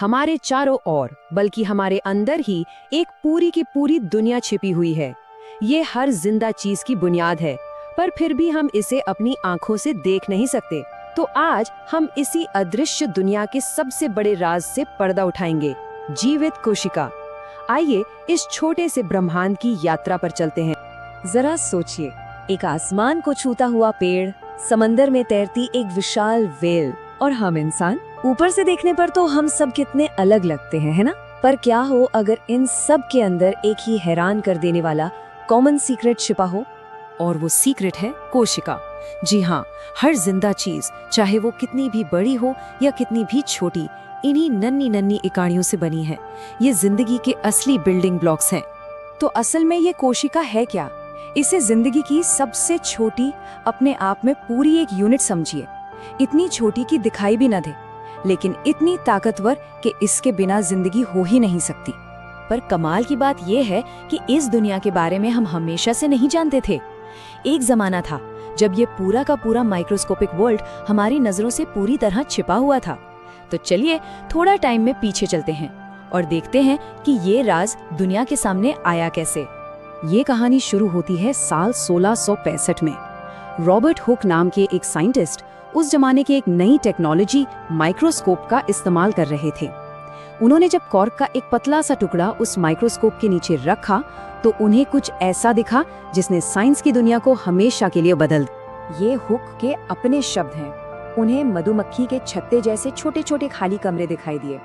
हमारे चारों ओर बल्कि हमारे अंदर ही एक पूरी की पूरी दुनिया छिपी हुई है। ये हर जिंदा चीज की बुनियाद है, पर फिर भी हम इसे अपनी आंखों से देख नहीं सकते। तो आज हम इसी अदृश्य दुनिया के सबसे बड़े राज से पर्दा उठाएंगे, जीवित कोशिका। आइए इस छोटे से ब्रह्मांड की यात्रा पर चलते हैं। जरा सोचिए, एक आसमान को छूता हुआ पेड़, समंदर में तैरती एक विशाल व्हेल और हम इंसान। ऊपर से देखने पर तो हम सब कितने अलग लगते हैं, है ना? पर क्या हो अगर इन सब के अंदर एक ही हैरान कर देने वाला कॉमन सीक्रेट छिपा हो? और वो सीक्रेट है कोशिका। जी हाँ, हर जिंदा चीज, चाहे वो कितनी भी बड़ी हो या कितनी भी छोटी, इन्हीं नन्ही नन्ही इकाइयों से बनी है। ये जिंदगी के असली बिल्डिंग ब्लॉक्स हैं। तो असल में ये कोशिका है क्या? इसे जिंदगी की सबसे छोटी, अपने आप में पूरी एक यूनिट समझिए। इतनी छोटी कि दिखाई भी न दे, लेकिन इतनी ताकतवर कि इसके बिना जिंदगी हो ही नहीं सकती। पर कमाल की बात यह है कि इस दुनिया के बारे में हम हमेशा से नहीं जानते थे। एक जमाना था जब ये पूरा का पूरा माइक्रोस्कोपिक वर्ल्ड हमारी नजरों से पूरी तरह छिपा हुआ था। तो चलिए थोड़ा टाइम में पीछे चलते हैं और देखते हैं कि ये राज दुनिया के सामने आया कैसे। ये कहानी शुरू होती है साल 1665 में। रॉबर्ट हुक नाम के एक साइंटिस्ट उस जमाने के एक नई टेक्नोलॉजी माइक्रोस्कोप का इस्तेमाल कर रहे थे। उन्होंने जब कॉर्क का एक पतला सा टुकड़ा उस माइक्रोस्कोप के नीचे रखा तो उन्हें कुछ ऐसा दिखा जिसने साइंस की दुनिया को हमेशा के लिए बदल दिया। ये हुक के अपने शब्द हैं। उन्हें मधुमक्खी के छत्ते जैसे छोटे छोटे खाली कमरे दिखाई दिए।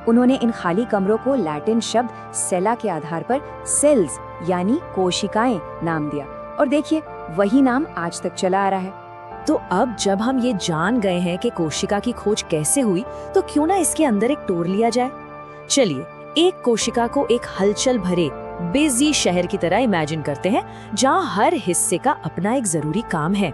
उन्होंने इन खाली कमरों को लैटिन शब्द सेला के आधार पर सेल्स यानी कोशिकाएं नाम दिया, और देखिए वही नाम आज तक चला आ रहा है। तो अब जब हम ये जान गए हैं कि कोशिका की खोज कैसे हुई, तो क्यों ना इसके अंदर एक टूर लिया जाए। चलिए एक कोशिका को एक हलचल भरे बिजी शहर की तरह इमेजिन करते हैं, जहाँ हर हिस्से का अपना एक जरूरी काम है।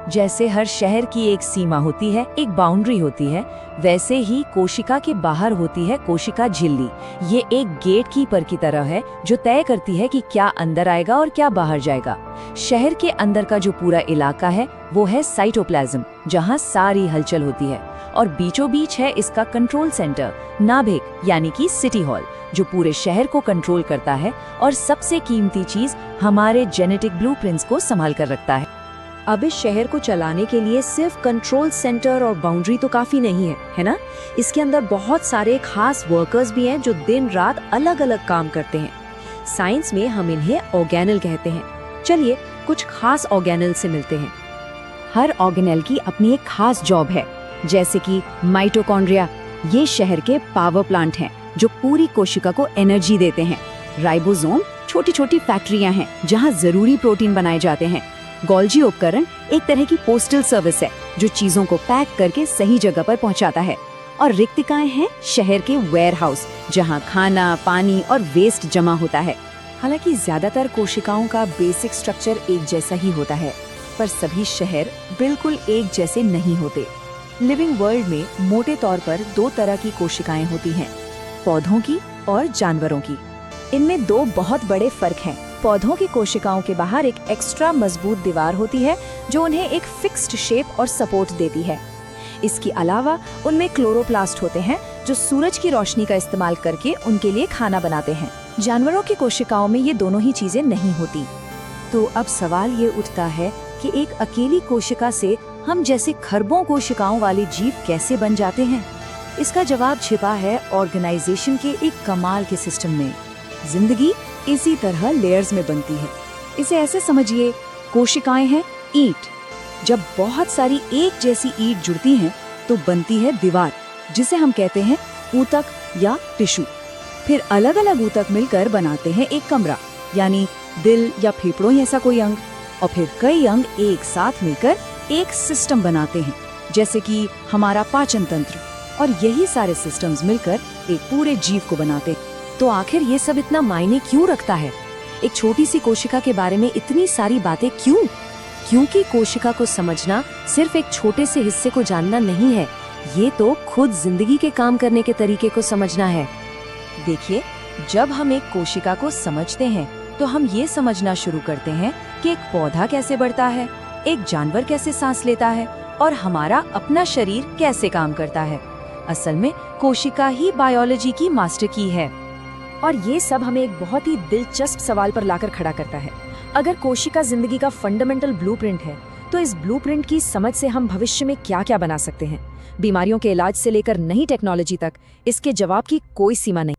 जैसे हर शहर की एक सीमा होती है, एक बाउंड्री होती है, वैसे ही कोशिका के बाहर होती है कोशिका झिल्ली। ये एक गेट कीपर की तरह है जो तय करती है कि क्या अंदर आएगा और क्या बाहर जाएगा। शहर के अंदर का जो पूरा इलाका है वो है साइटोप्लाज्म, जहाँ सारी हलचल होती है, और बीचों बीच है इसका कंट्रोल सेंटर, नाभिक यानी कि सिटी हॉल, जो पूरे शहर को कंट्रोल करता है और सबसे कीमती चीज हमारे जेनेटिक ब्लूप्रिंट्स को संभाल कर रखता है। अब इस शहर को चलाने के लिए सिर्फ कंट्रोल सेंटर और बाउंड्री तो काफी नहीं है ना? इसके अंदर बहुत सारे खास वर्कर्स भी हैं जो दिन रात अलग अलग काम करते हैं। साइंस में हम इन्हें ऑर्गेनल कहते हैं। चलिए कुछ खास ऑर्गेनल से मिलते हैं। हर ऑर्गेनल की अपनी एक खास जॉब है, जैसे कि माइटोकॉन्ड्रिया, ये शहर के पावर प्लांट हैं जो पूरी कोशिका को एनर्जी देते हैं। राइबोसोम छोटी छोटी फैक्ट्रियां हैं जहां जरूरी प्रोटीन बनाए जाते हैं। गोल्जी उपकरण एक तरह की पोस्टल सर्विस है जो चीजों को पैक करके सही जगह पर पहुंचाता है। और रिक्तिकाएं हैं शहर के वेयर हाउस, जहाँ खाना, पानी और वेस्ट जमा होता है। हालांकि ज्यादातर कोशिकाओं का बेसिक स्ट्रक्चर एक जैसा ही होता है, पर सभी शहर बिल्कुल एक जैसे नहीं होते। लिविंग वर्ल्ड में मोटे तौर पर दो तरह की कोशिकाएं होती हैं, पौधों की और जानवरों की। इनमें दो बहुत बड़े फर्क हैं। पौधों की कोशिकाओं के बाहर एक एक्स्ट्रा मजबूत दीवार होती है जो उन्हें एक फिक्स्ड शेप और सपोर्ट देती है। इसके अलावा उनमें क्लोरोप्लास्ट होते हैं जो सूरज की रोशनी का इस्तेमाल करके उनके लिए खाना बनाते हैं। जानवरों की कोशिकाओं में ये दोनों ही चीजें नहीं होती। तो अब सवाल ये उठता है कि एक अकेली कोशिका से हम जैसे खरबों कोशिकाओं वाले जीव कैसे बन जाते हैं? इसका जवाब छिपा है ऑर्गेनाइजेशन के एक कमाल के सिस्टम में। जिंदगी इसी तरह लेयर्स में बनती है। इसे ऐसे समझिए, कोशिकाएं हैं ईंट। जब बहुत सारी एक जैसी ईंट जुड़ती हैं तो बनती है दीवार, जिसे हम कहते हैं ऊतक या टिश्यू। फिर अलग अलग ऊतक मिलकर बनाते हैं एक कमरा, यानी दिल या फेफड़ों जैसा कोई अंग। और फिर कई अंग एक साथ मिलकर एक सिस्टम बनाते हैं, जैसे कि हमारा पाचन तंत्र। और यही सारे सिस्टम्स मिलकर एक पूरे जीव को बनाते हैं। तो आखिर ये सब इतना मायने क्यों रखता है? एक छोटी सी कोशिका के बारे में इतनी सारी बातें क्यों? क्योंकि कोशिका को समझना सिर्फ एक छोटे से हिस्से को जानना नहीं है, ये तो खुद जिंदगी के काम करने के तरीके को समझना है। देखिए, जब हम एक कोशिका को समझते हैं तो हम ये समझना शुरू करते हैं कि एक पौधा कैसे बढ़ता है, एक जानवर कैसे सांस लेता है और हमारा अपना शरीर कैसे काम करता है। असल में कोशिका ही बायोलॉजी की मास्टर की है। और ये सब हमें एक बहुत ही दिलचस्प सवाल पर लाकर खड़ा करता है। अगर कोशिका जिंदगी का फंडामेंटल ब्लूप्रिंट है, तो इस ब्लूप्रिंट की समझ से हम भविष्य में क्या क्या बना सकते हैं? बीमारियों के इलाज से लेकर नई टेक्नोलॉजी तक इसके जवाब की कोई सीमा नहीं।